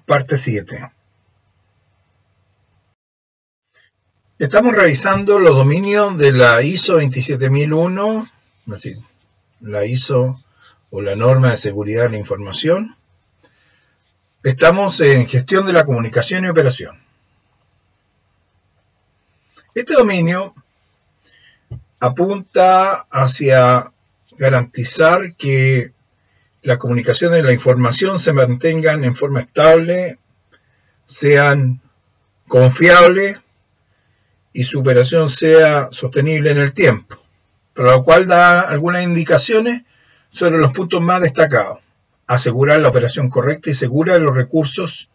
Parte 7. Estamos revisando los dominios de la ISO 27001, es decir, la ISO o la norma de seguridad de la información. Estamos en gestión de la comunicación y operación. Este dominio apunta hacia garantizar que la comunicación y la información se mantengan en forma estable, sean confiables y su operación sea sostenible en el tiempo, para lo cual da algunas indicaciones sobre los puntos más destacados. Asegurar la operación correcta y segura de los recursos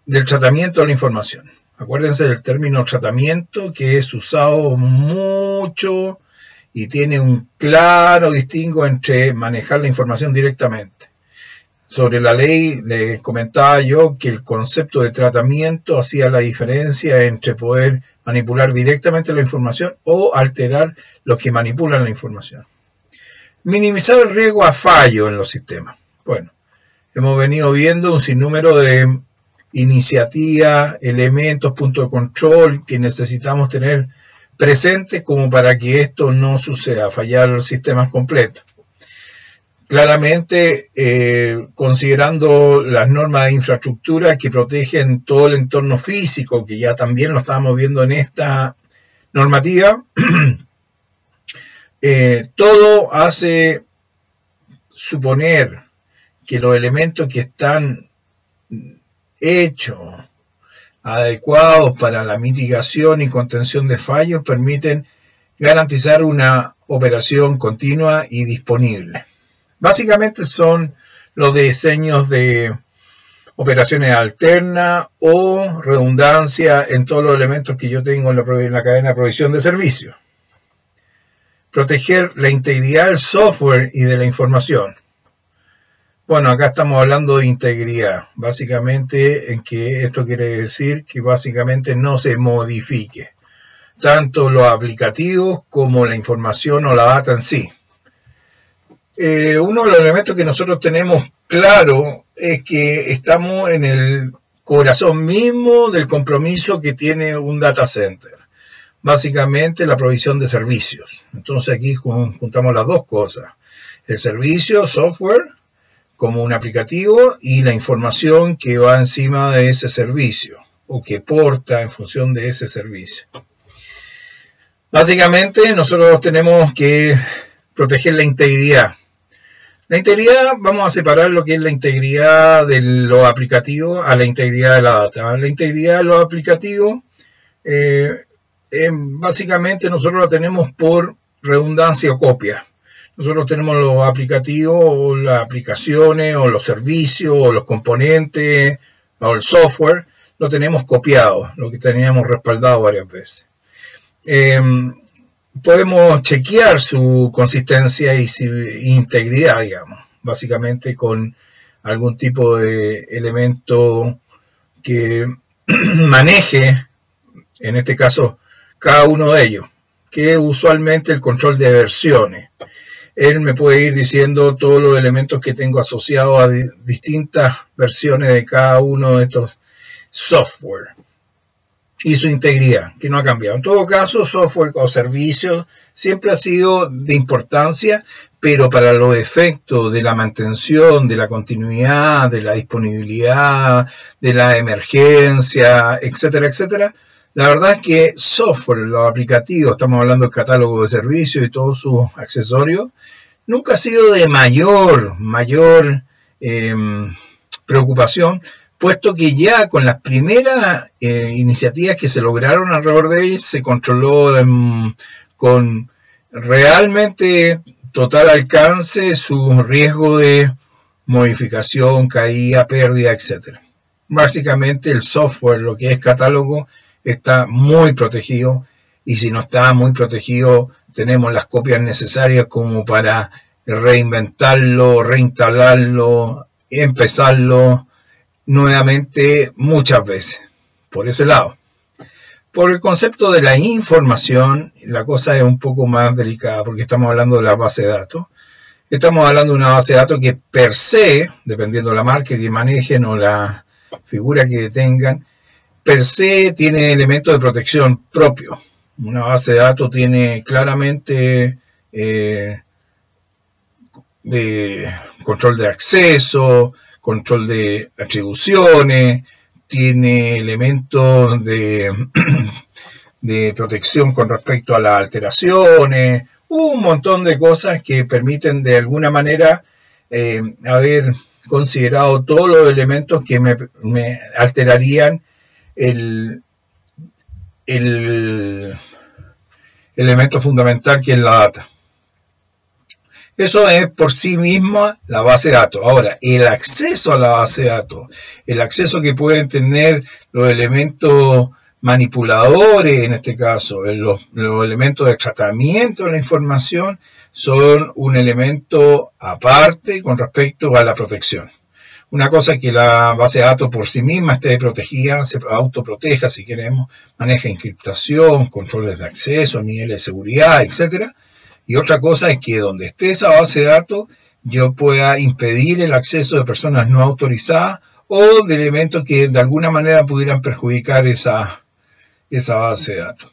del tratamiento de la información. Acuérdense del término tratamiento, que es usado mucho y tiene un claro distingo entre manejar la información directamente. Sobre la ley les comentaba yo que el concepto de tratamiento hacía la diferencia entre poder manipular directamente la información o alterar los que manipulan la información. Minimizar el riesgo a fallo en los sistemas. Bueno, hemos venido viendo un sinnúmero de iniciativas, elementos, puntos de control que necesitamos tener presentes como para que esto no suceda, fallar los sistemas completos. Claramente, considerando las normas de infraestructura que protegen todo el entorno físico, que ya también lo estábamos viendo en esta normativa, todo hace suponer que los elementos que están hechos, adecuados para la mitigación y contención de fallos, permiten garantizar una operación continua y disponible. Básicamente son los diseños de operaciones alternas o redundancia en todos los elementos que yo tengo en la cadena de provisión de servicios. Proteger la integridad del software y de la información. Bueno, acá estamos hablando de integridad. Básicamente, en que esto quiere decir que básicamente no se modifique tanto los aplicativos como la información o la data en sí. Uno de los elementos que nosotros tenemos claro es que estamos en el corazón mismo del compromiso que tiene un data center. Básicamente la provisión de servicios. Entonces aquí juntamos las dos cosas. El servicio, software, como un aplicativo, y la información que va encima de ese servicio o que porta en función de ese servicio. Básicamente nosotros tenemos que proteger la integridad. La integridad, vamos a separar lo que es la integridad de los aplicativos a la integridad de la data. La integridad de los aplicativos, básicamente nosotros la tenemos por redundancia o copia. Nosotros tenemos los aplicativos o las aplicaciones o los servicios o los componentes o el software, lo tenemos copiado, lo que teníamos respaldado varias veces. Podemos chequear su consistencia y su integridad, digamos, básicamente con algún tipo de elemento que maneje, en este caso, cada uno de ellos, que es usualmente el control de versiones. Él me puede ir diciendo todos los elementos que tengo asociados a distintas versiones de cada uno de estos software. Y su integridad, que no ha cambiado. En todo caso, software o servicios siempre ha sido de importancia, pero para los efectos de la mantención, de la continuidad, de la disponibilidad, de la emergencia, etcétera, etcétera, la verdad es que software, los aplicativos, estamos hablando del catálogo de servicios y todos sus accesorios, nunca ha sido de mayor preocupación, puesto que ya con las primeras iniciativas que se lograron alrededor de ellos, se controló con realmente total alcance su riesgo de modificación, caída, pérdida, etc. Básicamente el software, lo que es catálogo, está muy protegido, y si no está muy protegido, tenemos las copias necesarias como para reinventarlo, reinstalarlo, empezarlo nuevamente muchas veces, por ese lado. Por el concepto de la información, la cosa es un poco más delicada porque estamos hablando de la base de datos. Estamos hablando de una base de datos que per se, dependiendo de la marca que manejen o la figura que tengan, per se tiene elementos de protección propios. Una base de datos tiene claramente control de acceso, control de atribuciones, tiene elementos de protección con respecto a las alteraciones, un montón de cosas que permiten de alguna manera haber considerado todos los elementos que me alterarían el elemento fundamental que es la data. Eso es por sí misma la base de datos. Ahora, el acceso a la base de datos, el acceso que pueden tener los elementos manipuladores, en este caso, los elementos de tratamiento de la información, son un elemento aparte con respecto a la protección. Una cosa es que la base de datos por sí misma esté protegida, se autoproteja si queremos, maneja encriptación, controles de acceso, niveles de seguridad, etcétera. Y otra cosa es que donde esté esa base de datos, yo pueda impedir el acceso de personas no autorizadas o de elementos que de alguna manera pudieran perjudicar esa base de datos.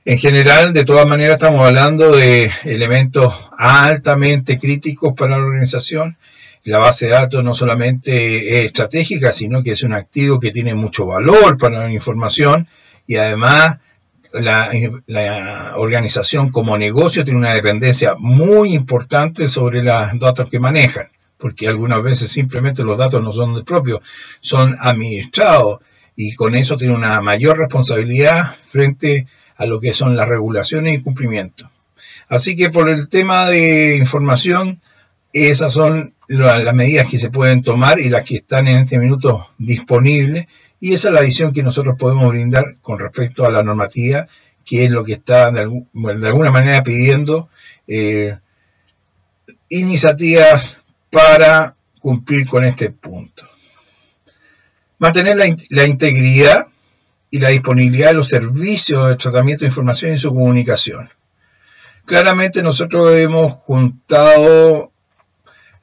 En general, de todas maneras, estamos hablando de elementos altamente críticos para la organización. La base de datos no solamente es estratégica, sino que es un activo que tiene mucho valor para la información y además la organización como negocio tiene una dependencia muy importante sobre los datos que manejan, porque algunas veces simplemente los datos no son propios, son administrados y con eso tiene una mayor responsabilidad frente a lo que son las regulaciones y cumplimientos. Así que por el tema de información, esas son las medidas que se pueden tomar y las que están en este minuto disponibles. Y esa es la visión que nosotros podemos brindar con respecto a la normativa, que es lo que está de alguna manera pidiendo iniciativas para cumplir con este punto. Mantener la integridad y la disponibilidad de los servicios de tratamiento de información y su comunicación. Claramente nosotros hemos juntado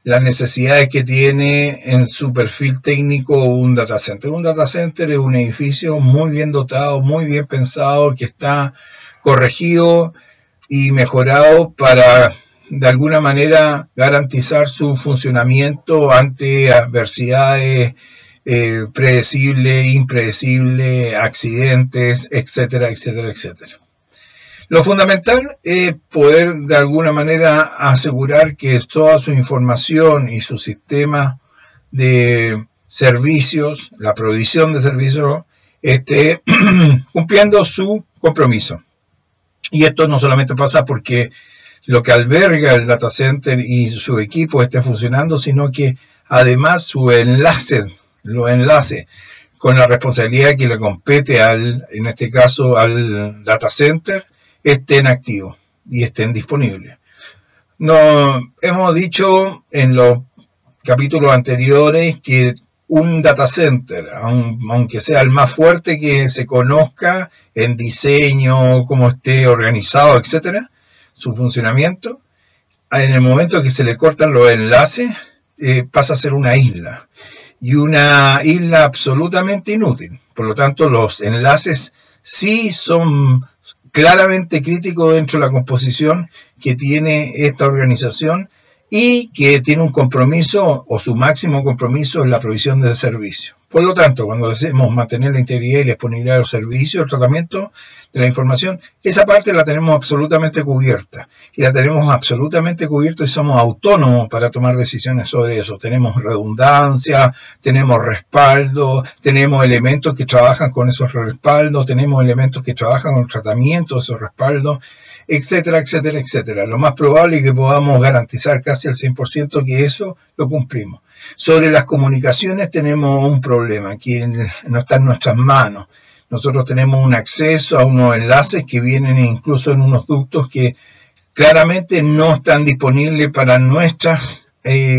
las necesidades que tiene en su perfil técnico un data center. Un data center es un edificio muy bien dotado, muy bien pensado, que está corregido y mejorado para de alguna manera garantizar su funcionamiento ante adversidades predecibles, impredecibles, accidentes, etcétera, etcétera, etcétera. Lo fundamental es poder de alguna manera asegurar que toda su información y su sistema de servicios, la provisión de servicios, esté cumpliendo su compromiso. Y esto no solamente pasa porque lo que alberga el data center y su equipo esté funcionando, sino que además su los enlaces con la responsabilidad que le compete en este caso al data center, estén activos y estén disponibles. Hemos dicho en los capítulos anteriores que un data center, aunque sea el más fuerte que se conozca en diseño, cómo esté organizado, etcétera, su funcionamiento, en el momento que se le cortan los enlaces, pasa a ser una isla. Y una isla absolutamente inútil. Por lo tanto, los enlaces sí son claramente críticos dentro de la composición que tiene esta organización y que tiene un compromiso o su máximo compromiso en la provisión del servicio. Por lo tanto, cuando deseamos mantener la integridad y la disponibilidad de los servicios, el tratamiento de la información, esa parte la tenemos absolutamente cubierta. Y la tenemos absolutamente cubierta y somos autónomos para tomar decisiones sobre eso. Tenemos redundancia, tenemos respaldo, tenemos elementos que trabajan con esos respaldos, tenemos elementos que trabajan con el tratamiento de esos respaldos, etcétera, etcétera, etcétera. Lo más probable es que podamos garantizar casi al 100% que eso lo cumplimos. Sobre las comunicaciones tenemos un problema que no está en nuestras manos. Nosotros tenemos un acceso a unos enlaces que vienen incluso en unos ductos que claramente no están disponibles para nuestras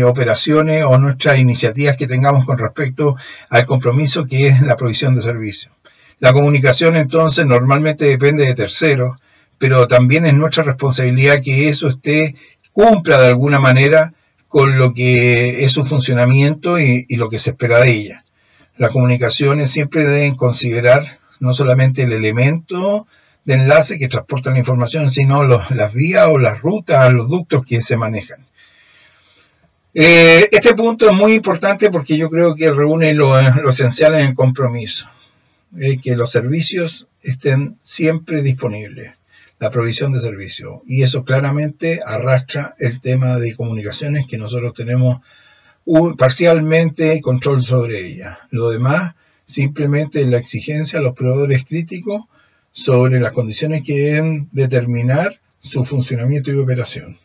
operaciones o nuestras iniciativas que tengamos con respecto al compromiso que es la provisión de servicios. La comunicación entonces normalmente depende de terceros, pero también es nuestra responsabilidad que eso esté cumpla de alguna manera con lo que es su funcionamiento y lo que se espera de ella. Las comunicaciones siempre deben considerar no solamente el elemento de enlace que transporta la información, sino las vías o las rutas, los ductos que se manejan. Este punto es muy importante porque yo creo que reúne lo esencial en el compromiso, que los servicios estén siempre disponibles, la provisión de servicios, y eso claramente arrastra el tema de comunicaciones que nosotros tenemos parcialmente control sobre ella. Lo demás simplemente es la exigencia a los proveedores críticos sobre las condiciones que deben determinar su funcionamiento y operación.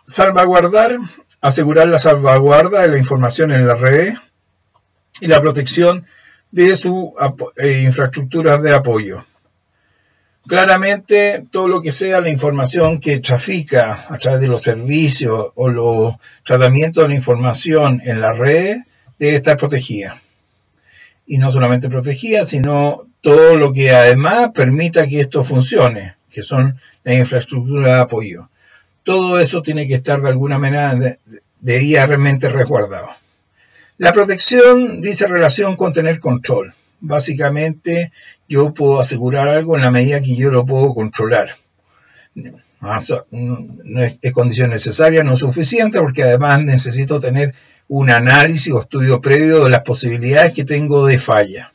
Salvaguardar, asegurar la salvaguarda de la información en la red y la protección de sus infraestructuras de apoyo. Claramente, todo lo que sea la información que trafica a través de los servicios o los tratamientos de la información en la red debe estar protegida. Y no solamente protegida, sino todo lo que además permita que esto funcione, que son las infraestructuras de apoyo. Todo eso tiene que estar de alguna manera debidamente resguardado. La protección dice relación con tener control. Básicamente, yo puedo asegurar algo en la medida que yo lo puedo controlar. No es condición necesaria, no es suficiente, porque además necesito tener un análisis o estudio previo de las posibilidades que tengo de falla.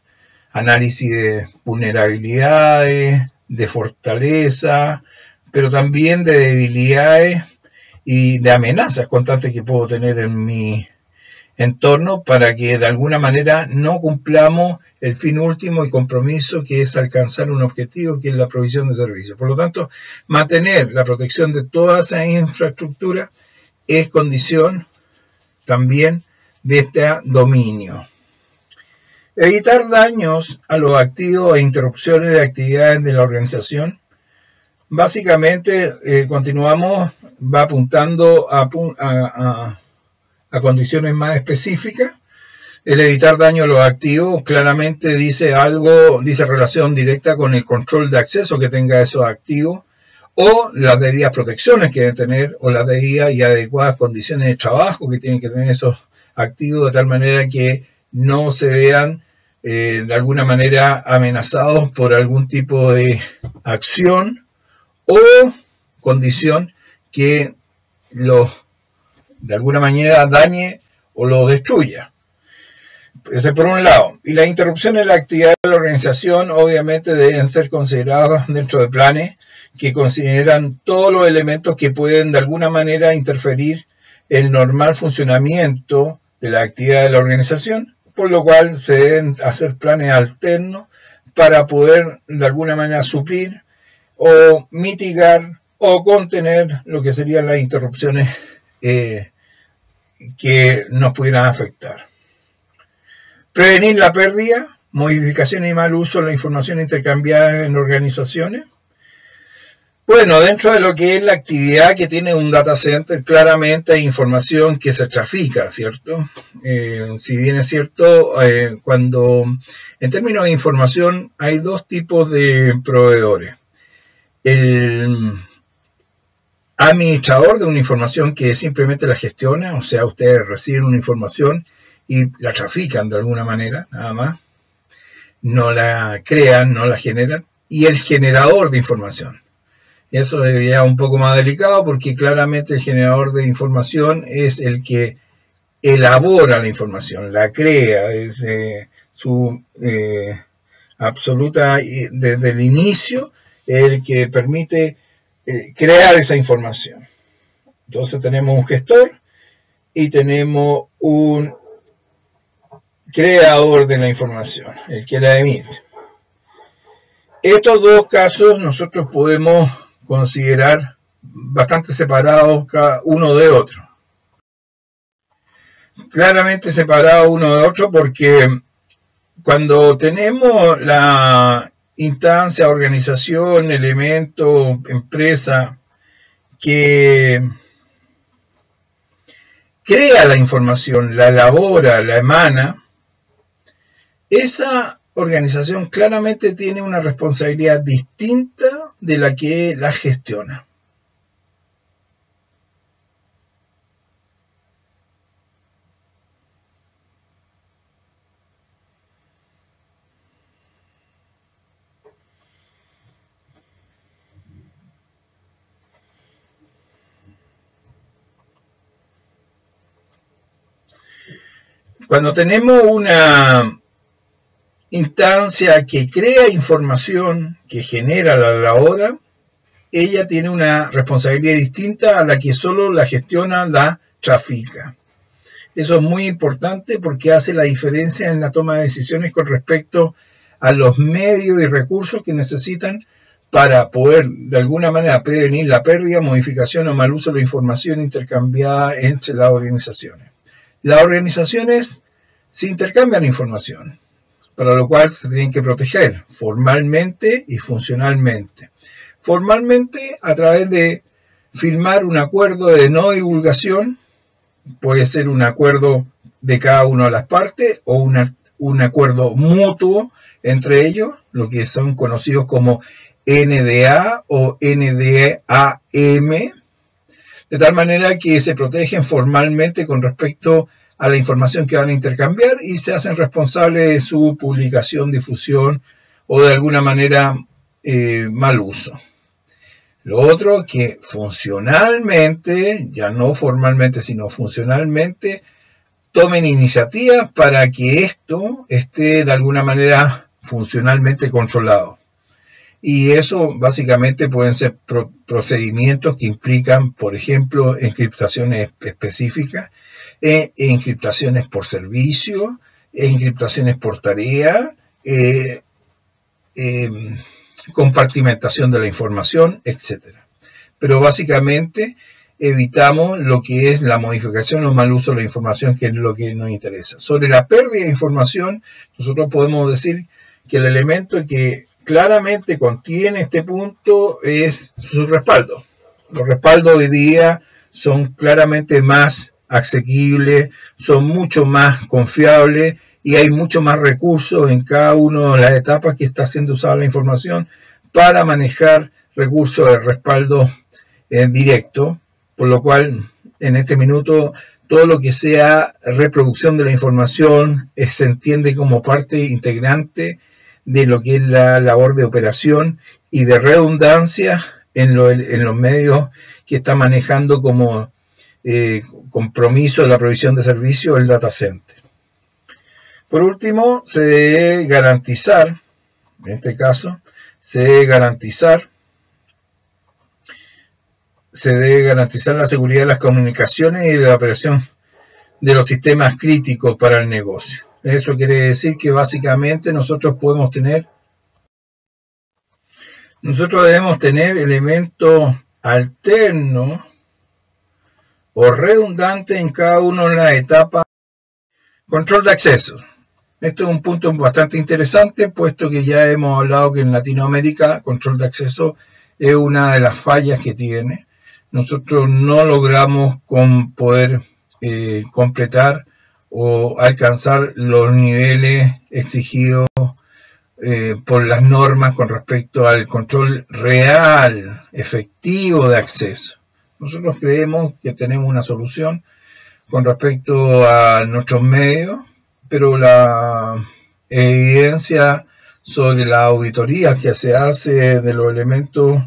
Análisis de vulnerabilidades, de fortaleza, pero también de debilidades y de amenazas constantes que puedo tener en mi entorno para que de alguna manera no cumplamos el fin último y compromiso que es alcanzar un objetivo que es la provisión de servicios. Por lo tanto, mantener la protección de toda esa infraestructura es condición también de este dominio. Evitar daños a los activos e interrupciones de actividades de la organización. Básicamente, va apuntando a condiciones más específicas. El evitar daño a los activos claramente dice relación directa con el control de acceso que tenga esos activos o las debidas protecciones que deben tener o las debidas y adecuadas condiciones de trabajo que tienen que tener esos activos de tal manera que no se vean de alguna manera amenazados por algún tipo de acción o condición que de alguna manera dañe o lo destruya. Ese por un lado. Y las interrupciones de la actividad de la organización obviamente deben ser consideradas dentro de planes que consideran todos los elementos que pueden de alguna manera interferir el normal funcionamiento de la actividad de la organización, por lo cual se deben hacer planes alternos para poder de alguna manera suplir o mitigar o contener lo que serían las interrupciones que nos pudieran afectar. Prevenir la pérdida, modificación y mal uso de la información intercambiada en organizaciones. Bueno, dentro de lo que es la actividad que tiene un data center, claramente hay información que se trafica, ¿cierto? Si bien es cierto, cuando en términos de información hay dos tipos de proveedores. El administrador de una información que simplemente la gestiona, o sea, ustedes reciben una información y la trafican de alguna manera, nada más. No la crean, no la generan. Y el generador de información. Eso es ya un poco más delicado porque claramente el generador de información es el que elabora la información, la crea desde su absoluta, desde el inicio, el que permite crear esa información. Entonces tenemos un gestor y tenemos un creador de la información, el que la emite. Estos dos casos nosotros podemos considerar bastante separados cada uno de otro. Claramente separados uno de otro porque cuando tenemos la instancia, organización, elemento, empresa que crea la información, la elabora, la emana, esa organización claramente tiene una responsabilidad distinta de la que la gestiona. Cuando tenemos una instancia que crea información, que genera la hora, ella tiene una responsabilidad distinta a la que solo la gestiona, la trafica. Eso es muy importante porque hace la diferencia en la toma de decisiones con respecto a los medios y recursos que necesitan para poder de alguna manera prevenir la pérdida, modificación o mal uso de la información intercambiada entre las organizaciones. Las organizaciones se intercambian información, para lo cual se tienen que proteger formalmente y funcionalmente. Formalmente, a través de firmar un acuerdo de no divulgación, puede ser un acuerdo de cada una de las partes o un acuerdo mutuo entre ellos, lo que son conocidos como NDA o NDAM, de tal manera que se protegen formalmente con respecto a la información que van a intercambiar y se hacen responsables de su publicación, difusión o de alguna manera mal uso. Lo otro, que funcionalmente, ya no formalmente, sino funcionalmente, tomen iniciativas para que esto esté de alguna manera funcionalmente controlado. Y eso básicamente pueden ser procedimientos que implican, por ejemplo, encriptaciones específicas, encriptaciones por servicio, encriptaciones por tarea, compartimentación de la información, etc. Pero básicamente evitamos lo que es la modificación o mal uso de la información, que es lo que nos interesa. Sobre la pérdida de información, nosotros podemos decir que el elemento que claramente contiene este punto es su respaldo. Los respaldos hoy día son claramente más asequibles, son mucho más confiables y hay mucho más recursos en cada una de las etapas que está siendo usada la información para manejar recursos de respaldo directo, por lo cual en este minuto todo lo que sea reproducción de la información se entiende como parte integrante de lo que es la labor de operación y de redundancia en los medios que está manejando como compromiso de la provisión de servicios el data center. Por último, se debe garantizar, en este caso, se debe garantizar la seguridad de las comunicaciones y de la operación de los sistemas críticos para el negocio. Eso quiere decir que básicamente nosotros debemos tener elementos alternos o redundantes en cada una de las etapas. Control de acceso. Esto es un punto bastante interesante, puesto que ya hemos hablado que en Latinoamérica control de acceso es una de las fallas que tiene. Nosotros no logramos poder completar o alcanzar los niveles exigidos por las normas con respecto al control real, efectivo de acceso. Nosotros creemos que tenemos una solución con respecto a nuestros medios, pero la evidencia sobre la auditoría que se hace de los elementos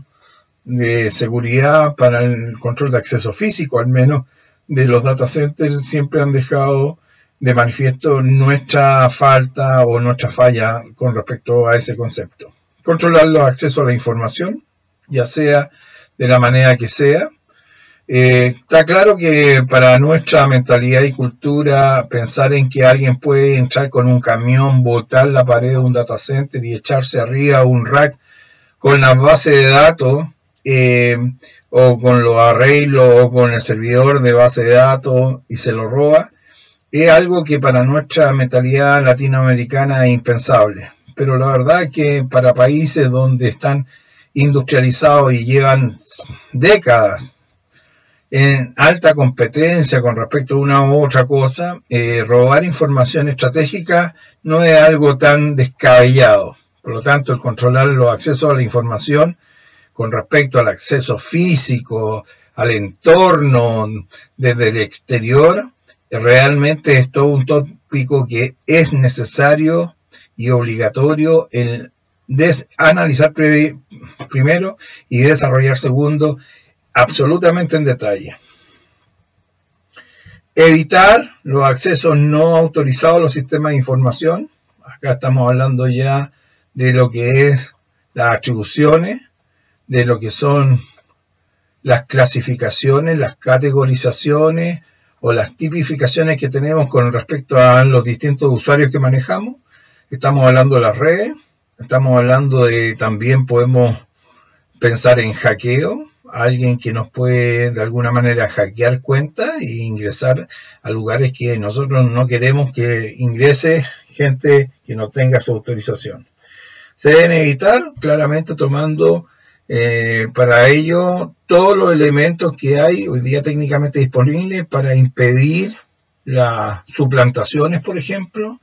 de seguridad para el control de acceso físico, al menos de los data centers, siempre han dejado de manifiesto nuestra falta o nuestra falla con respecto a ese concepto. Controlar los accesos a la información, ya sea de la manera que sea. Está claro que para nuestra mentalidad y cultura, pensar en que alguien puede entrar con un camión, botar la pared de un data center y echarse arriba un rack con la base de datos, o con los arreglos o con el servidor de base de datos y se lo roba, es algo que para nuestra mentalidad latinoamericana es impensable. Pero la verdad es que para países donde están industrializados y llevan décadas en alta competencia con respecto a una u otra cosa, robar información estratégica no es algo tan descabellado. Por lo tanto, el controlar los accesos a la información con respecto al acceso físico, al entorno desde el exterior, realmente es todo un tópico que es necesario y obligatorio el analizar primero y desarrollar segundo, absolutamente en detalle. Evitar los accesos no autorizados a los sistemas de información. Acá estamos hablando ya de lo que es las atribuciones, de lo que son las clasificaciones, las categorizaciones o las tipificaciones que tenemos con respecto a los distintos usuarios que manejamos. Estamos hablando de las redes, estamos hablando de, también podemos pensar en hackeo, alguien que nos puede de alguna manera hackear cuentas e ingresar a lugares que nosotros no queremos que ingrese gente que no tenga su autorización. Se deben evitar claramente tomando para ello todos los elementos que hay hoy día técnicamente disponibles para impedir las suplantaciones, por ejemplo,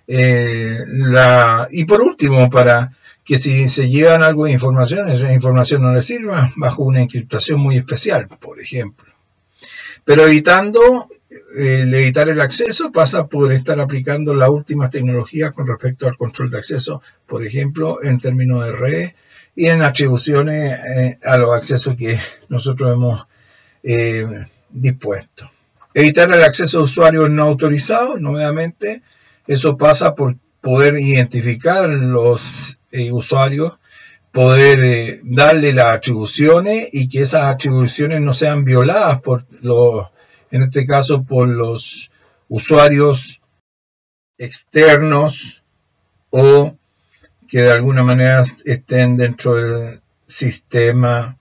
y por último, para que si se llevan algo de información, esa información no le sirva bajo una encriptación muy especial, por ejemplo. Pero evitar el acceso pasa por estar aplicando las últimas tecnologías con respecto al control de acceso, por ejemplo, en términos de redes y en atribuciones a los accesos que nosotros hemos dispuesto. Evitar el acceso de usuarios no autorizados, nuevamente, eso pasa por poder identificar los usuarios, poder darle las atribuciones y que esas atribuciones no sean violadas por en este caso por los usuarios externos o que de alguna manera estén dentro del sistema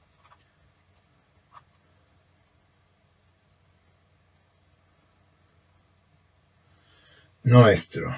nuestro.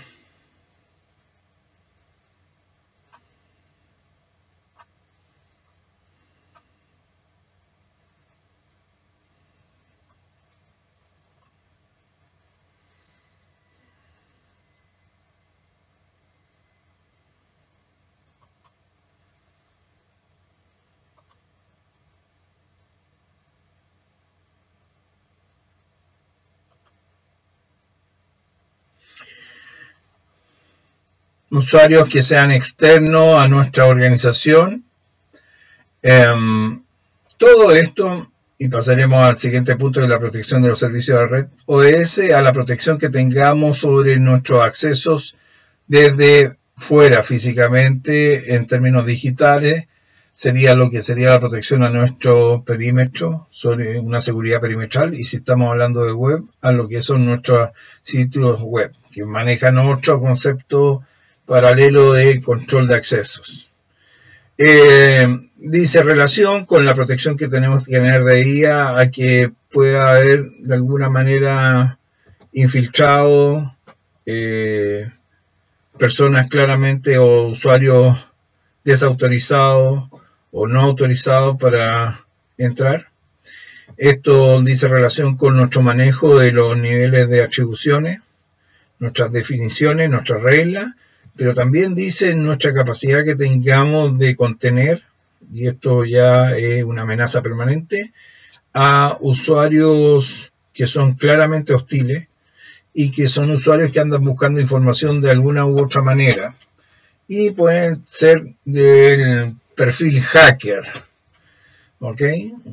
Usuarios que sean externos a nuestra organización. Todo esto, y pasaremos al siguiente punto de la protección de los servicios de red, obedece a la protección que tengamos sobre nuestros accesos desde fuera físicamente en términos digitales. Sería lo que sería la protección a nuestro perímetro, sobre una seguridad perimetral, y si estamos hablando de web, a lo que son nuestros sitios web, que manejan otro concepto paralelo de control de accesos. Dice relación con la protección que tenemos que tener de IA a que pueda haber de alguna manera infiltrado personas claramente o usuarios desautorizados o no autorizados para entrar. Esto dice relación con nuestro manejo de los niveles de atribuciones, nuestras definiciones, nuestras reglas, pero también dice nuestra capacidad que tengamos de contener, y esto ya es una amenaza permanente, a usuarios que son claramente hostiles y que son usuarios que andan buscando información de alguna u otra manera y pueden ser del perfil hacker. ¿Ok?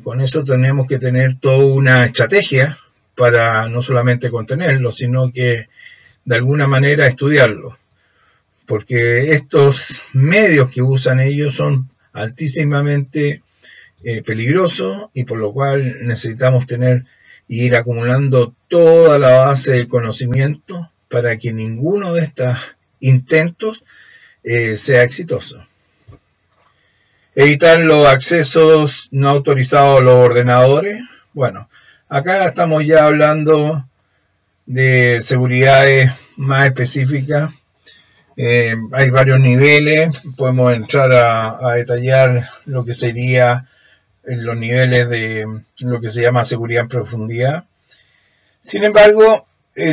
Con eso tenemos que tener toda una estrategia para no solamente contenerlo, sino que de alguna manera estudiarlo. Porque estos medios que usan ellos son altísimamente peligrosos y por lo cual necesitamos tener y ir acumulando toda la base de conocimiento para que ninguno de estos intentos sea exitoso. Evitar los accesos no autorizados a los ordenadores. Bueno, acá estamos ya hablando de seguridades más específicas. Hay varios niveles, podemos entrar a detallar lo que sería los niveles de lo que se llama seguridad en profundidad. Sin embargo,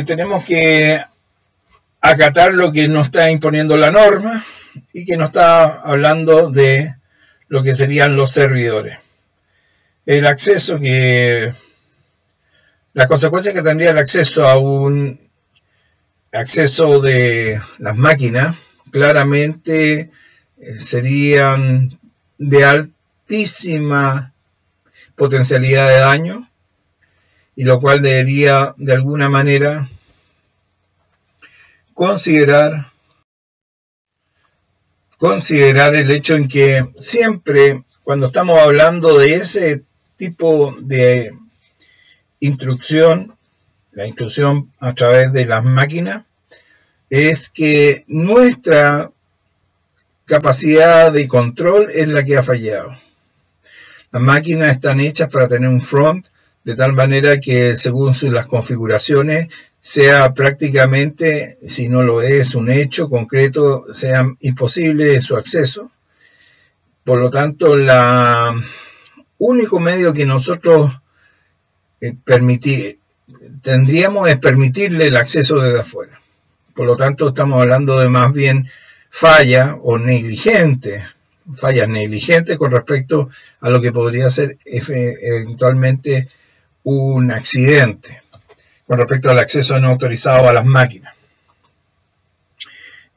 tenemos que acatar lo que nos está imponiendo la norma y que nos está hablando de lo que serían los servidores. El acceso las consecuencias que tendría el acceso a un acceso de las máquinas claramente serían de altísima potencialidad de daño y lo cual debería de alguna manera considerar el hecho en que siempre cuando estamos hablando de ese tipo de instrucción, la instrucción a través de las máquinas, es que nuestra capacidad de control es la que ha fallado. Las máquinas están hechas para tener un front de tal manera que según las configuraciones sea prácticamente, si no lo es un hecho concreto, sea imposible su acceso. Por lo tanto, el único medio que nosotros tendríamos es permitirle el acceso desde afuera. Por lo tanto, estamos hablando de más bien fallas negligentes con respecto a lo que podría ser eventualmente un accidente con respecto al acceso no autorizado a las máquinas.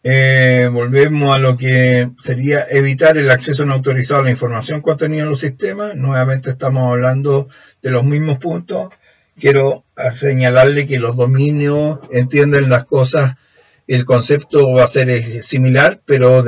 Volvemos a lo que sería evitar el acceso no autorizado a la información contenida en los sistemas. Nuevamente estamos hablando de los mismos puntos. Quiero señalarle que los dominios entienden las cosas, el concepto va a ser similar, pero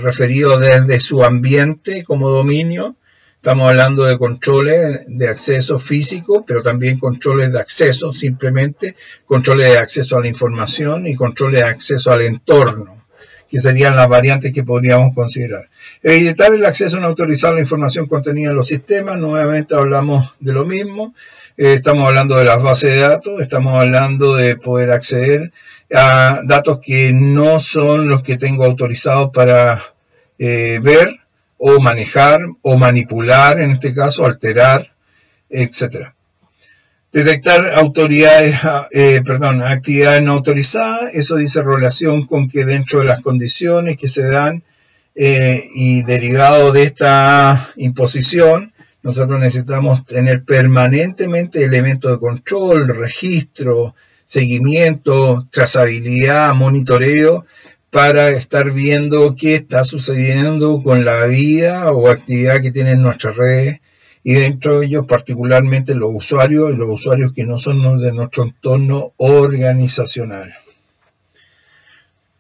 referido desde su ambiente como dominio. Estamos hablando de controles de acceso físico, pero también controles de acceso, simplemente controles de acceso a la información y controles de acceso al entorno, que serían las variantes que podríamos considerar. Evitar el acceso no autorizado a la información contenida en los sistemas, nuevamente hablamos de lo mismo. Estamos hablando de las bases de datos, estamos hablando de poder acceder a datos que no son los que tengo autorizados para ver, o manejar, o manipular, en este caso, alterar, etc. Detectar actividades no autorizadas, eso dice relación con que dentro de las condiciones que se dan y derivado de esta imposición, nosotros necesitamos tener permanentemente elementos de control, registro, seguimiento, trazabilidad, monitoreo, para estar viendo qué está sucediendo con la vida o actividad que tienen nuestras redes, y dentro de ellos particularmente los usuarios y los usuarios que no son de nuestro entorno organizacional.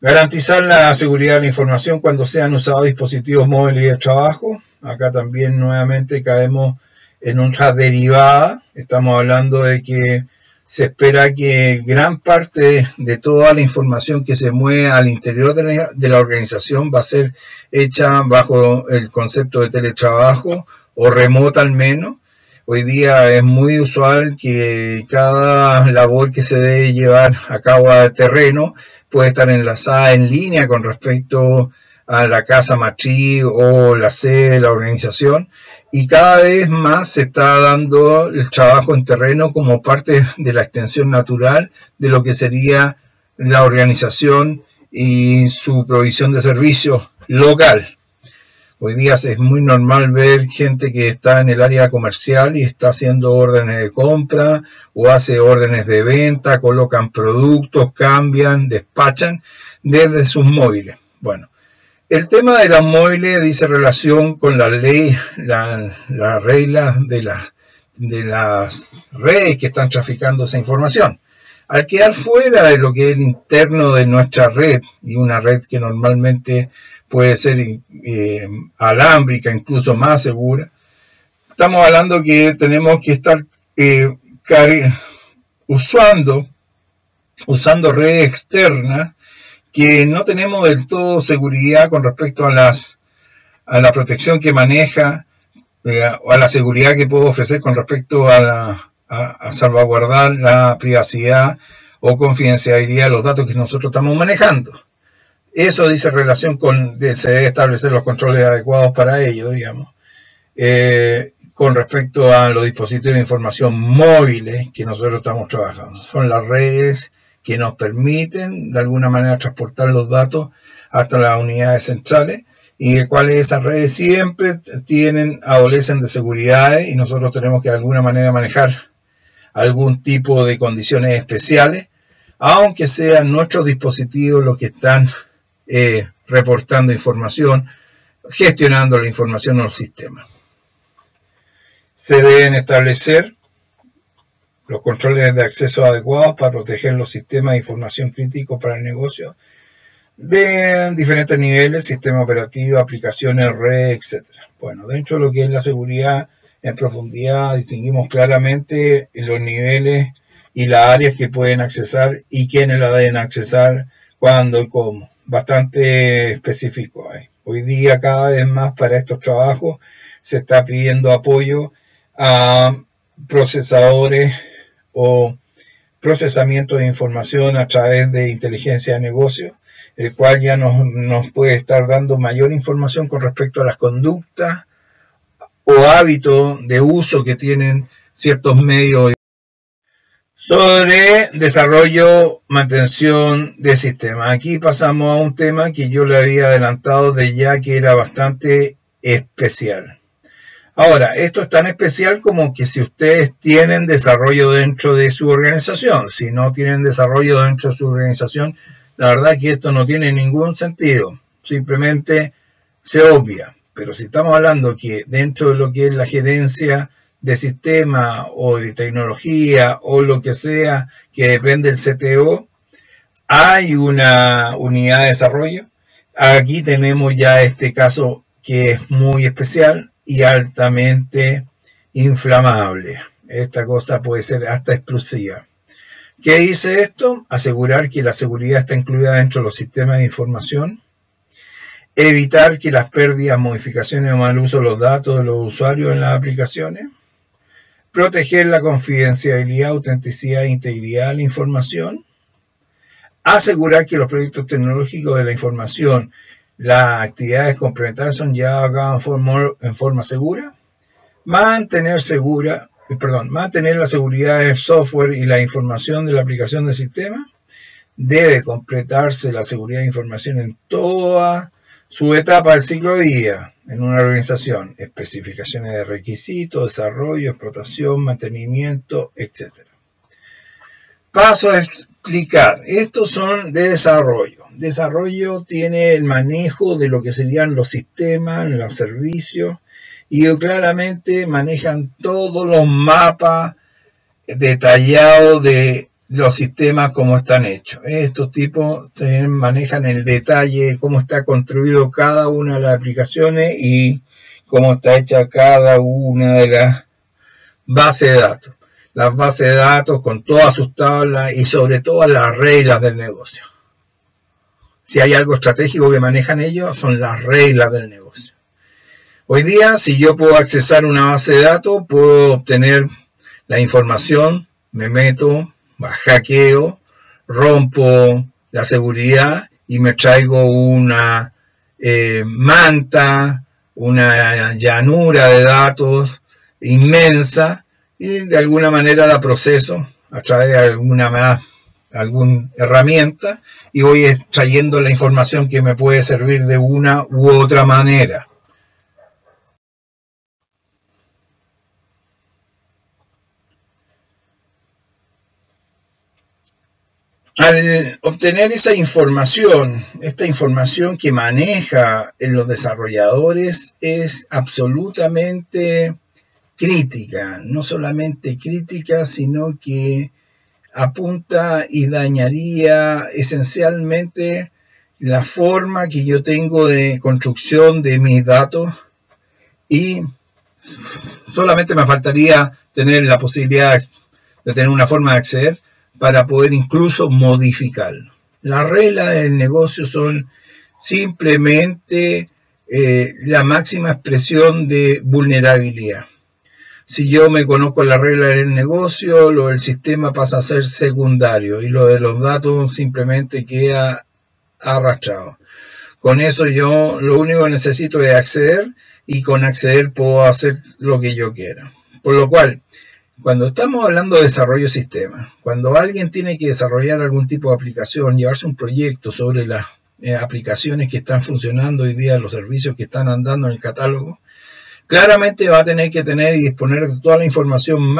Garantizar la seguridad de la información cuando sean usados dispositivos móviles y de trabajo. Acá también nuevamente caemos en otra derivada. Estamos hablando de que se espera que gran parte de toda la información que se mueve al interior de la organización va a ser hecha bajo el concepto de teletrabajo o remota al menos. Hoy día es muy usual que cada labor que se debe llevar a cabo a terreno puede estar enlazada en línea con respecto a la casa matriz o la sede de la organización, y cada vez más se está dando el trabajo en terreno como parte de la extensión natural de lo que sería la organización y su provisión de servicios local. Hoy día es muy normal ver gente que está en el área comercial y está haciendo órdenes de compra o hace órdenes de venta, colocan productos, cambian, despachan desde sus móviles. Bueno, el tema de los móviles dice relación con la ley, las reglas de las redes que están traficando esa información. Al quedar fuera de lo que es el interno de nuestra red, y una red que normalmente puede ser alámbrica, incluso más segura, estamos hablando que tenemos que estar usando redes externas que no tenemos del todo seguridad con respecto a la protección que maneja o a la seguridad que puedo ofrecer con respecto a salvaguardar la privacidad o confidencialidad de los datos que nosotros estamos manejando. Eso dice relación con se debe establecer los controles adecuados para ello, digamos, con respecto a los dispositivos de información móviles que nosotros estamos trabajando. Son las redes que nos permiten de alguna manera transportar los datos hasta las unidades centrales, y de cuales esas redes siempre adolecen de seguridades, y nosotros tenemos que de alguna manera manejar algún tipo de condiciones especiales, aunque sean nuestros dispositivos los que están reportando información, gestionando la información en los sistemas. Se deben establecer los controles de acceso adecuados para proteger los sistemas de información críticos para el negocio de diferentes niveles, sistema operativo, aplicaciones, red, etc. Bueno, dentro de lo que es la seguridad en profundidad, distinguimos claramente los niveles y las áreas que pueden accesar y quiénes la deben accesar, cuándo y cómo. Bastante específico ahí. Hoy día cada vez más para estos trabajos se está pidiendo apoyo a procesadores o procesamiento de información a través de inteligencia de negocio, el cual ya nos puede estar dando mayor información con respecto a las conductas o hábitos de uso que tienen ciertos medios. Sobre desarrollo, mantención de sistemas. Aquí pasamos a un tema que yo le había adelantado de ya que era bastante especial. Ahora, esto es tan especial como que si ustedes tienen desarrollo dentro de su organización. Si no tienen desarrollo dentro de su organización, la verdad que esto no tiene ningún sentido. Simplemente se obvia. Pero si estamos hablando que dentro de lo que es la gerencia de sistema o de tecnología o lo que sea que depende del CTO, hay una unidad de desarrollo. Aquí tenemos ya este caso que es muy especial y altamente inflamable. Esta cosa puede ser hasta explosiva. ¿Qué dice esto? Asegurar que la seguridad está incluida dentro de los sistemas de información. Evitar que las pérdidas, modificaciones o mal uso de los datos de los usuarios en las aplicaciones. Proteger la confidencialidad, autenticidad e integridad de la información. Asegurar que los proyectos tecnológicos de la información, las actividades complementarias son llevadas en forma segura. Mantener la seguridad del software y la información de la aplicación del sistema. Debe completarse la seguridad de información en toda su etapa del ciclo de vida en una organización, especificaciones de requisitos, desarrollo, explotación, mantenimiento, etc. Paso a explicar. Estos son de desarrollo. Desarrollo tiene el manejo de lo que serían los sistemas, los servicios, y claramente manejan todos los mapas detallados de los sistemas como están hechos. Estos tipos manejan el detalle, cómo está construido cada una de las aplicaciones y cómo está hecha cada una de las bases de datos. Las bases de datos con todas sus tablas y sobre todo las reglas del negocio. Si hay algo estratégico que manejan ellos, son las reglas del negocio. Hoy día, si yo puedo accesar una base de datos, puedo obtener la información, me meto, hackeo, rompo la seguridad y me traigo una manta, una llanura de datos inmensa y de alguna manera la proceso a través de alguna herramienta y voy extrayendo la información que me puede servir de una u otra manera. Al obtener esa información, esta información que maneja en los desarrolladores es absolutamente crítica, no solamente crítica, sino que apunta y dañaría esencialmente la forma que yo tengo de construcción de mis datos y solamente me faltaría tener la posibilidad de tener una forma de acceder para poder incluso modificarlo. Las reglas del negocio son simplemente la máxima expresión de vulnerabilidad. Si yo me conozco las reglas del negocio, lo del sistema pasa a ser secundario y lo de los datos simplemente queda arrastrado. Con eso yo lo único que necesito es acceder y con acceder puedo hacer lo que yo quiera. Por lo cual, cuando estamos hablando de desarrollo de sistemas, cuando alguien tiene que desarrollar algún tipo de aplicación, llevarse un proyecto sobre las aplicaciones que están funcionando hoy día, los servicios que están andando en el catálogo, claramente va a tener que tener y disponer de toda la información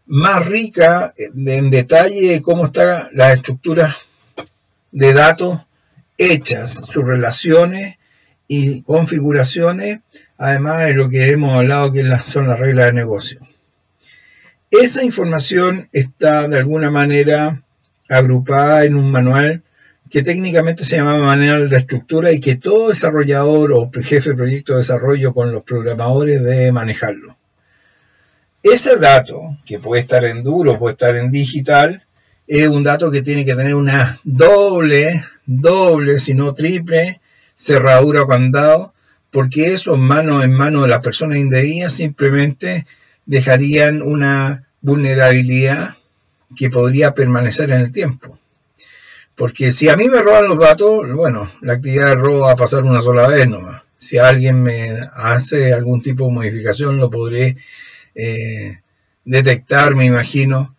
más rica en detalle de cómo están las estructuras de datos hechas, sus relaciones y configuraciones, además de lo que hemos hablado que son las reglas de negocio. Esa información está de alguna manera agrupada en un manual que técnicamente se llama manual de estructura y que todo desarrollador o jefe de proyecto de desarrollo con los programadores debe manejarlo. Ese dato, que puede estar en duro, puede estar en digital, es un dato que tiene que tener una doble, si no triple, cerradura o candado, porque eso en manos de las personas indebidas simplemente dejarían una vulnerabilidad que podría permanecer en el tiempo. Porque si a mí me roban los datos, bueno, la actividad de robo va a pasar una sola vez nomás. Si alguien me hace algún tipo de modificación, lo podré detectar, me imagino,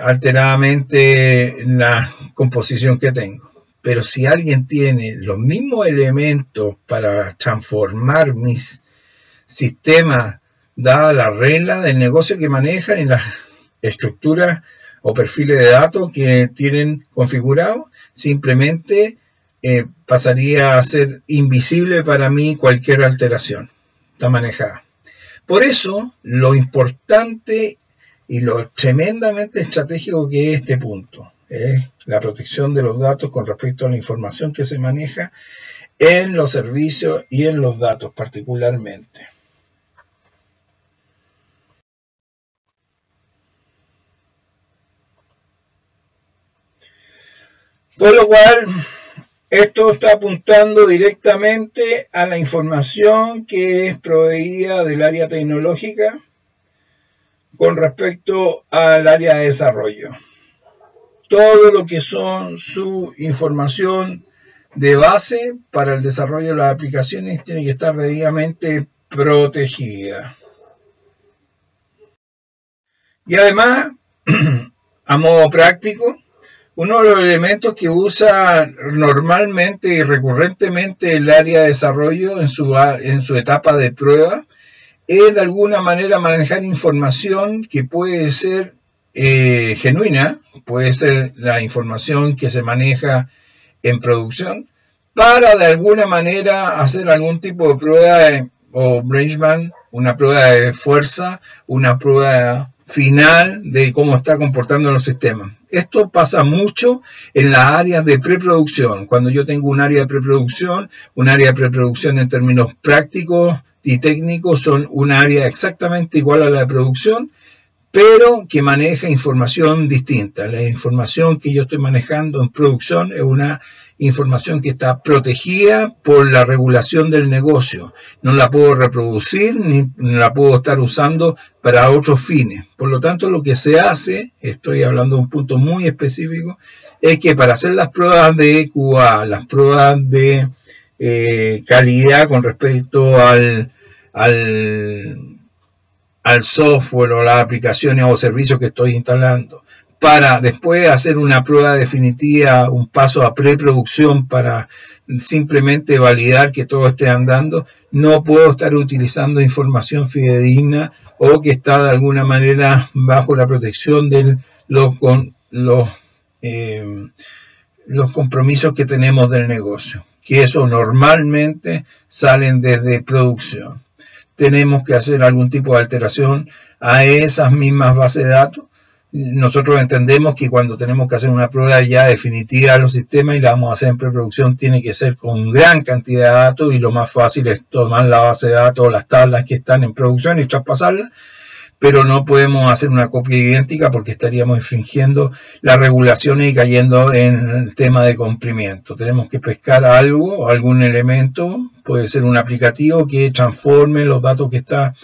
alteradamente la composición que tengo. Pero si alguien tiene los mismos elementos para transformar mis sistemas, dada la regla del negocio que manejan y las estructuras o perfiles de datos que tienen configurados, simplemente pasaría a ser invisible para mí cualquier alteración. Está manejada. Por eso, lo importante y lo tremendamente estratégico que es este punto es la protección de los datos con respecto a la información que se maneja en los servicios y en los datos particularmente. Por lo cual, esto está apuntando directamente a la información que es proveída del área tecnológica con respecto al área de desarrollo. Todo lo que son su información de base para el desarrollo de las aplicaciones tiene que estar debidamente protegida. Y además, a modo práctico, uno de los elementos que usa normalmente y recurrentemente el área de desarrollo en su etapa de prueba es de alguna manera manejar información que puede ser genuina, puede ser la información que se maneja en producción, para de alguna manera hacer algún tipo de prueba o benchmark, una prueba de fuerza, una prueba final de cómo está comportando los sistemas. Esto pasa mucho en las áreas de preproducción. Cuando yo tengo un área de preproducción en términos prácticos y técnicos son un área exactamente igual a la de producción, pero que maneja información distinta. La información que yo estoy manejando en producción es una información que está protegida por la regulación del negocio. No la puedo reproducir ni la puedo estar usando para otros fines. Por lo tanto, lo que se hace, estoy hablando de un punto muy específico, es que para hacer las pruebas de QA, las pruebas de calidad con respecto al software o las aplicaciones o servicios que estoy instalando, para después hacer una prueba definitiva, un paso a preproducción para simplemente validar que todo esté andando, no puedo estar utilizando información fidedigna o que está de alguna manera bajo la protección de los compromisos que tenemos del negocio, que eso normalmente salen desde producción. Tenemos que hacer algún tipo de alteración a esas mismas bases de datos. Nosotros entendemos que cuando tenemos que hacer una prueba ya definitiva de los sistemas y la vamos a hacer en preproducción, tiene que ser con gran cantidad de datos y lo más fácil es tomar la base de datos, las tablas que están en producción y traspasarlas, pero no podemos hacer una copia idéntica porque estaríamos infringiendo las regulaciones y cayendo en el tema de cumplimiento. Tenemos que pescar algo, algún elemento, puede ser un aplicativo que transforme los datos que está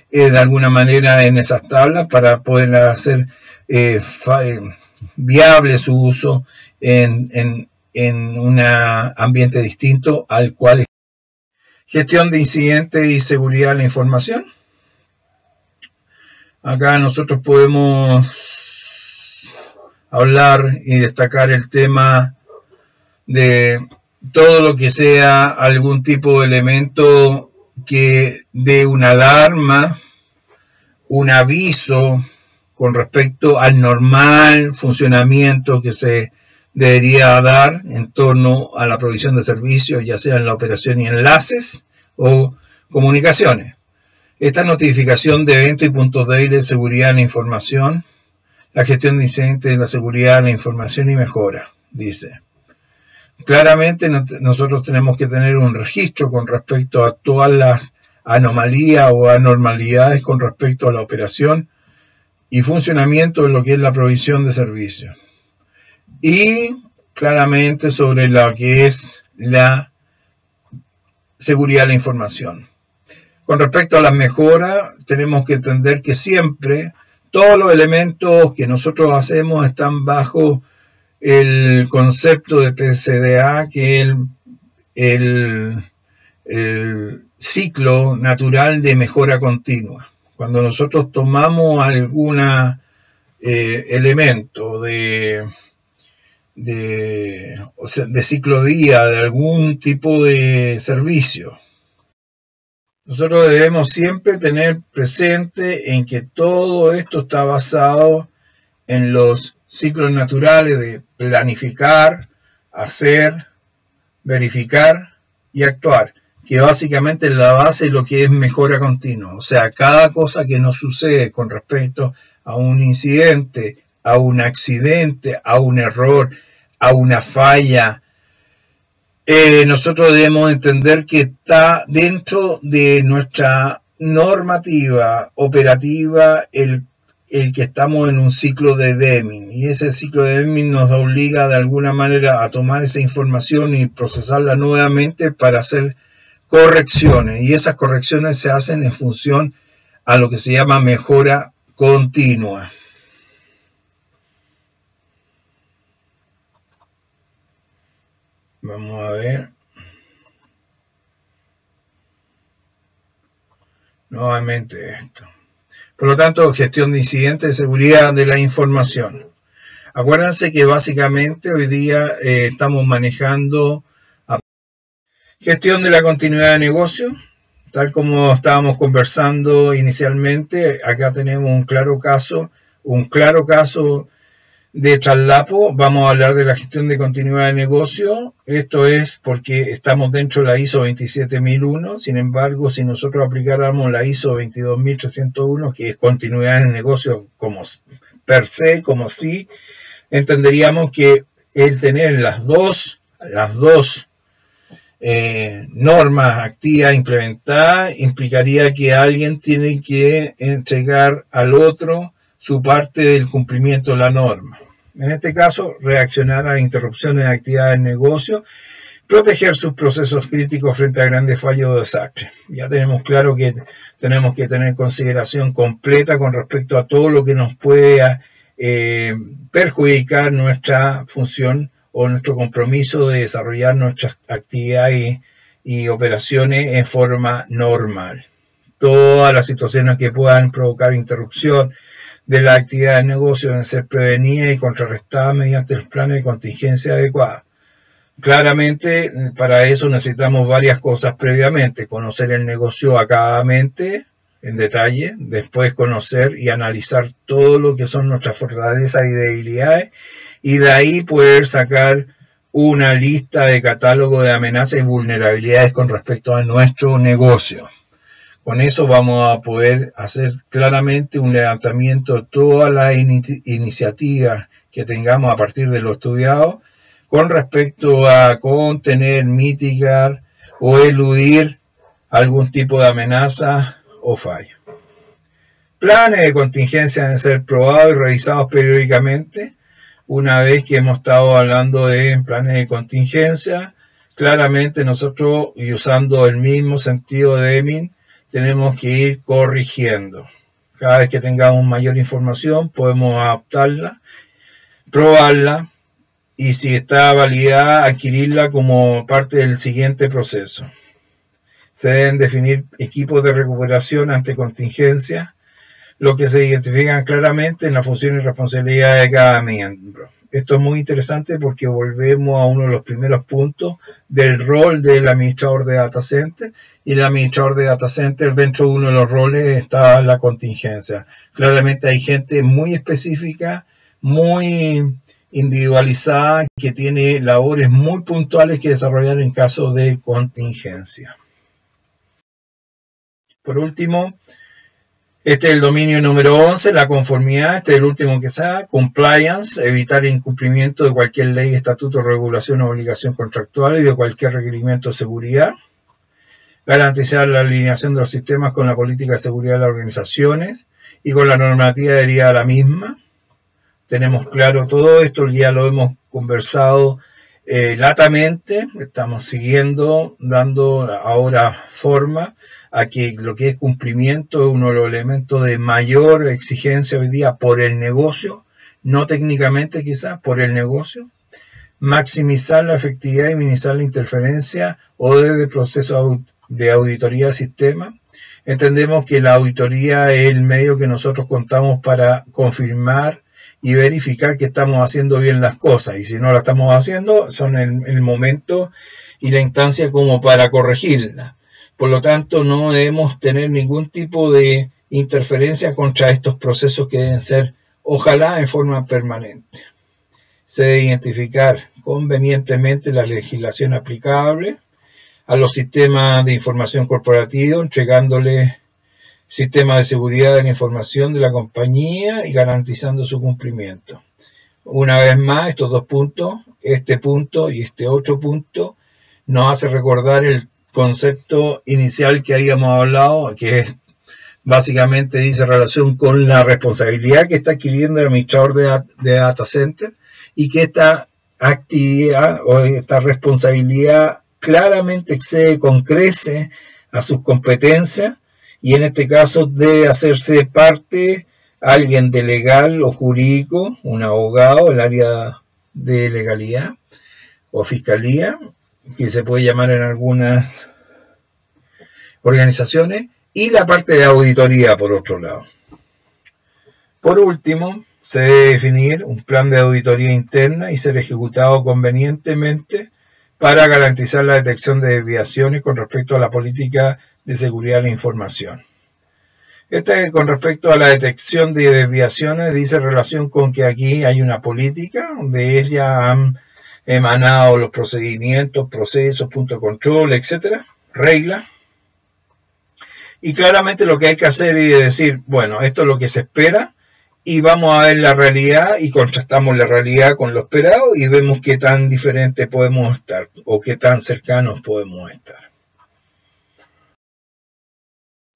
de alguna manera en esas tablas para poder hacer viable su uso en un ambiente distinto al cual es gestión de incidentes y seguridad de la información. Acá nosotros podemos hablar y destacar el tema de todo lo que sea algún tipo de elemento que dé una alarma, un aviso con respecto al normal funcionamiento que se debería dar en torno a la provisión de servicios, ya sea en la operación y enlaces o comunicaciones. esta notificación de eventos y puntos débiles de seguridad en la información, la gestión de incidentes de la seguridad en la información y mejora, dice. Claramente nosotros tenemos que tener un registro con respecto a todas las anomalías o anormalidades con respecto a la operación y funcionamiento de lo que es la provisión de servicios. Y claramente sobre lo que es la seguridad de la información. Con respecto a las mejoras, tenemos que entender que siempre todos los elementos que nosotros hacemos están bajo el concepto de PCDA, que es el ciclo natural de mejora continua. Cuando nosotros tomamos algún elemento de ciclovía, de algún tipo de servicio, nosotros debemos siempre tener presente en que todo esto está basado en los ciclos naturales de planificar, hacer, verificar y actuar, que básicamente es la base de lo que es mejora continua. O sea, cada cosa que nos sucede con respecto a un incidente, a un accidente, a un error, a una falla, nosotros debemos entender que está dentro de nuestra normativa operativa el que estamos en un ciclo de Deming, y ese ciclo de Deming nos obliga de alguna manera a tomar esa información y procesarla nuevamente para hacer correcciones, y esas correcciones se hacen en función a lo que se llama mejora continua. Vamos a ver. Nuevamente esto. Por lo tanto, gestión de incidentes de seguridad de la información. Acuérdense que básicamente hoy día estamos manejando gestión de la continuidad de negocio. Tal como estábamos conversando inicialmente, acá tenemos un claro caso de traslapo. Vamos a hablar de la gestión de continuidad de negocio. Esto es porque estamos dentro de la ISO 27001. Sin embargo, si nosotros aplicáramos la ISO 22301, que es continuidad de negocio como per se, como sí, entenderíamos que el tener las dos normas activas implementadas implicaría que alguien tiene que entregar al otro su parte del cumplimiento de la norma. En este caso, reaccionar a interrupciones de actividades del negocio, proteger sus procesos críticos frente a grandes fallos o desastres. Ya tenemos claro que tenemos que tener consideración completa con respecto a todo lo que nos pueda perjudicar nuestra función o nuestro compromiso de desarrollar nuestras actividades y operaciones en forma normal. Todas las situaciones que puedan provocar interrupción de la actividad de negocio deben ser prevenidas y contrarrestadas mediante los planes de contingencia adecuados. Claramente, para eso necesitamos varias cosas previamente: conocer el negocio acabadamente, en detalle, después conocer y analizar todo lo que son nuestras fortalezas y debilidades, y de ahí poder sacar una lista de catálogo de amenazas y vulnerabilidades con respecto a nuestro negocio. Con eso vamos a poder hacer claramente un levantamiento de todas las iniciativas que tengamos a partir de lo estudiado con respecto a contener, mitigar o eludir algún tipo de amenaza o fallo. Planes de contingencia deben ser probados y revisados periódicamente. Una vez que hemos estado hablando de planes de contingencia, claramente nosotros, y usando el mismo sentido de Deming, tenemos que ir corrigiendo. Cada vez que tengamos mayor información, podemos adaptarla, probarla, y si está validada, adquirirla como parte del siguiente proceso. Se deben definir equipos de recuperación ante contingencia, lo que se identifican claramente en la función y responsabilidad de cada miembro. Esto es muy interesante porque volvemos a uno de los primeros puntos del rol del administrador de data center, y el administrador de data center, dentro de uno de los roles está la contingencia. Claramente hay gente muy específica, muy individualizada, que tiene labores muy puntuales que desarrollar en caso de contingencia. Por último, este es el dominio número 11, la conformidad. Este es el último que está. Compliance, evitar el incumplimiento de cualquier ley, estatuto, regulación o obligación contractual y de cualquier requerimiento de seguridad. Garantizar la alineación de los sistemas con la política de seguridad de las organizaciones y con la normativa adherida a la misma. Tenemos claro todo esto, ya lo hemos conversado latamente, estamos siguiendo, dando ahora forma a que lo que es cumplimiento es uno de los elementos de mayor exigencia hoy día por el negocio, no técnicamente quizás, por el negocio. Maximizar la efectividad y minimizar la interferencia o desde el proceso de auditoría de sistema. Entendemos que la auditoría es el medio que nosotros contamos para confirmar y verificar que estamos haciendo bien las cosas, y si no la estamos haciendo, son el momento y la instancia como para corregirla. Por lo tanto, no debemos tener ningún tipo de interferencia contra estos procesos que deben ser, ojalá, en forma permanente. Se debe identificar convenientemente la legislación aplicable a los sistemas de información corporativa, entregándole sistemas de seguridad de la información de la compañía y garantizando su cumplimiento. Una vez más, estos dos puntos, este punto y este otro punto, nos hace recordar el concepto inicial que habíamos hablado, que es básicamente dice relación con la responsabilidad que está adquiriendo el administrador de data center y que esta actividad o esta responsabilidad claramente excede con crece a sus competencias. Y en este caso debe hacerse parte alguien de legal o jurídico, un abogado, el área de legalidad o fiscalía, que se puede llamar en algunas organizaciones, y la parte de auditoría por otro lado. Por último, se debe definir un plan de auditoría interna y ser ejecutado convenientemente para garantizar la detección de desviaciones con respecto a la política de seguridad de la información. Con respecto a la detección de desviaciones, dice relación con que aquí hay una política donde ella han emanado los procedimientos, procesos, puntos de control, etcétera, reglas. Y claramente lo que hay que hacer es decir, bueno, esto es lo que se espera y vamos a ver la realidad y contrastamos la realidad con lo esperado y vemos qué tan diferente podemos estar o qué tan cercanos podemos estar.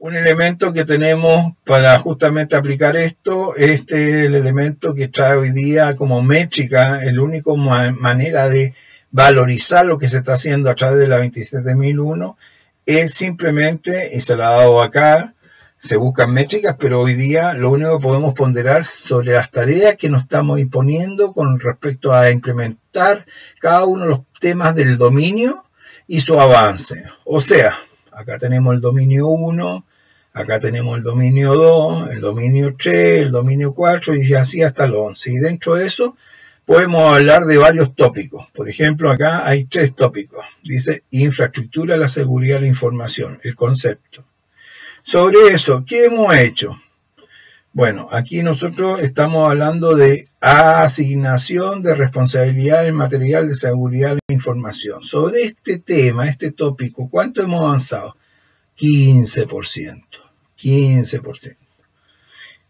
Un elemento que tenemos para justamente aplicar esto, este es el elemento que trae hoy día como métrica, el único manera de valorizar lo que se está haciendo a través de la 27001, es simplemente, y se la ha dado acá, se buscan métricas, pero hoy día lo único que podemos ponderar sobre las tareas que nos estamos imponiendo con respecto a implementar cada uno de los temas del dominio y su avance. O sea, acá tenemos el dominio 1, acá tenemos el dominio 2, el dominio 3, el dominio 4 y así hasta el 11. Y dentro de eso podemos hablar de varios tópicos. Por ejemplo, acá hay 3 tópicos. Dice infraestructura, la seguridad de la información, el concepto. Sobre eso, ¿qué hemos hecho? Bueno, aquí nosotros estamos hablando de asignación de responsabilidad en material de seguridad de la información. Sobre este tema, este tópico, ¿cuánto hemos avanzado? 15%. 15%.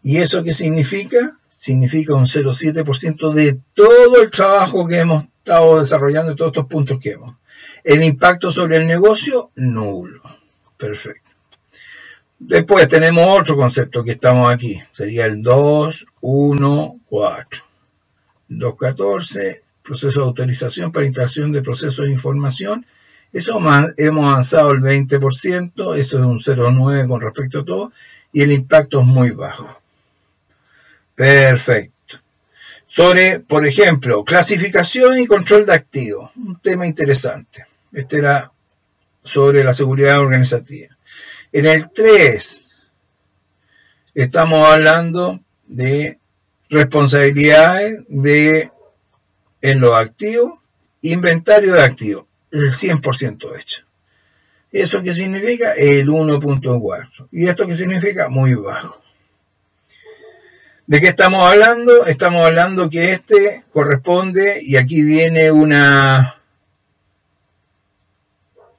¿Y eso qué significa? Significa un 0,7% de todo el trabajo que hemos estado desarrollando, de todos estos puntos que hemos. El impacto sobre el negocio, nulo. Perfecto. Después tenemos otro concepto que estamos aquí. Sería el 2.1.4. 2.14, proceso de autorización para instalación de procesos de información. Eso hemos avanzado el 20%, eso es un 0,9 con respecto a todo, y el impacto es muy bajo. Perfecto. Sobre, por ejemplo, clasificación y control de activos, un tema interesante. Este era sobre la seguridad organizativa. En el 3 estamos hablando de responsabilidades en los activos, inventario de activos. El 100% hecho. ¿Eso qué significa? El 1.4. ¿Y esto qué significa? Muy bajo. ¿De qué estamos hablando? Estamos hablando que este corresponde, y aquí viene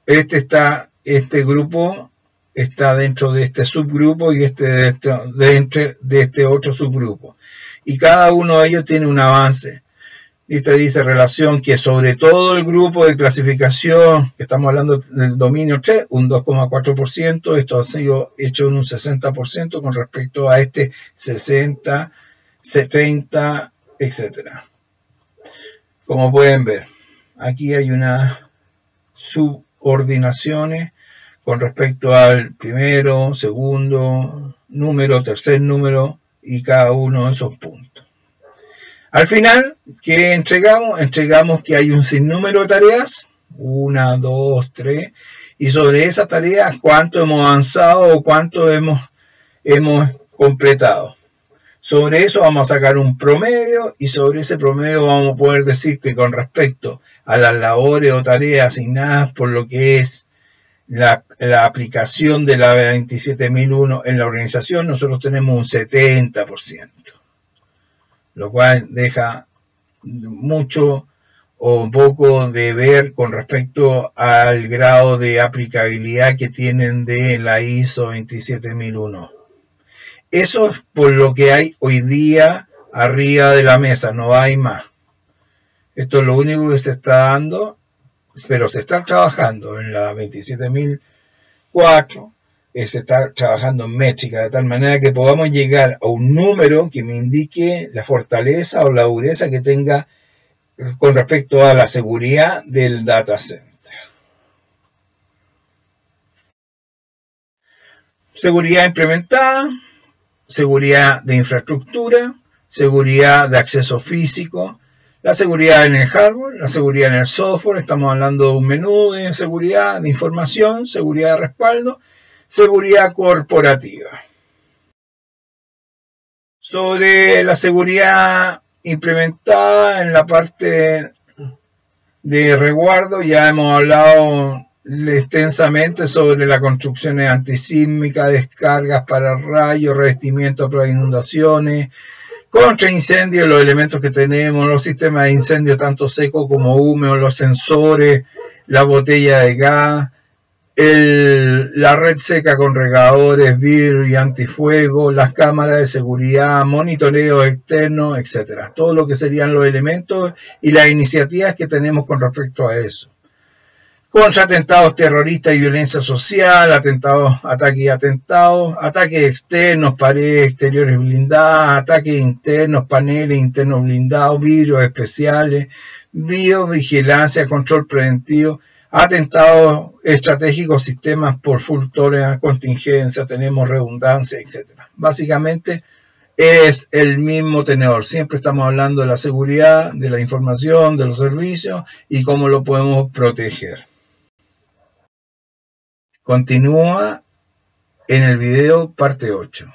este grupo está dentro de este subgrupo y este de este otro subgrupo. Y cada uno de ellos tiene un avance. Y te dice relación que sobre todo el grupo de clasificación, que estamos hablando del dominio 3, un 2,4%, esto ha sido hecho en un 60% con respecto a este 60, 70, etc. Como pueden ver, aquí hay unas subordinaciones con respecto al primero, segundo número, tercer número y cada uno de esos puntos. Al final, ¿qué entregamos? Entregamos que hay un sinnúmero de tareas, 1, 2, 3, y sobre esas tareas cuánto hemos avanzado o cuánto hemos completado. Sobre eso vamos a sacar un promedio y sobre ese promedio vamos a poder decir que con respecto a las labores o tareas asignadas por lo que es la aplicación de la 27001 en la organización, nosotros tenemos un 70%. Lo cual deja mucho o poco de ver con respecto al grado de aplicabilidad que tienen de la ISO 27001. Eso es por lo que hay hoy día arriba de la mesa, no hay más. Esto es lo único que se está dando, pero se está trabajando en la 27004. Se está trabajando en métrica de tal manera que podamos llegar a un número que me indique la fortaleza o la dureza que tenga con respecto a la seguridad del data center. Seguridad implementada, seguridad de infraestructura, seguridad de acceso físico, la seguridad en el hardware, la seguridad en el software. Estamos hablando de un menú de seguridad de información, seguridad de respaldo, seguridad corporativa. Sobre la seguridad implementada en la parte de resguardo, ya hemos hablado extensamente sobre las construcciones antisísmicas, descargas para rayos, revestimiento para inundaciones, contra incendios, los elementos que tenemos, los sistemas de incendio tanto seco como húmedo, los sensores, la botella de gas, la red seca con regadores, vidrio y antifuego, las cámaras de seguridad, monitoreo externo, etc. Todo lo que serían los elementos y las iniciativas que tenemos con respecto a eso. Contra atentados terroristas y violencia social, ataques y atentados, ataques externos, paredes exteriores blindadas, ataques internos, paneles internos blindados, vidrios especiales, biovigilancia, control preventivo, atentados estratégicos, sistemas por full tolerance, contingencia, tenemos redundancia, etc. Básicamente es el mismo tenedor. Siempre estamos hablando de la seguridad, de la información, de los servicios y cómo lo podemos proteger. Continúa en el video parte 8.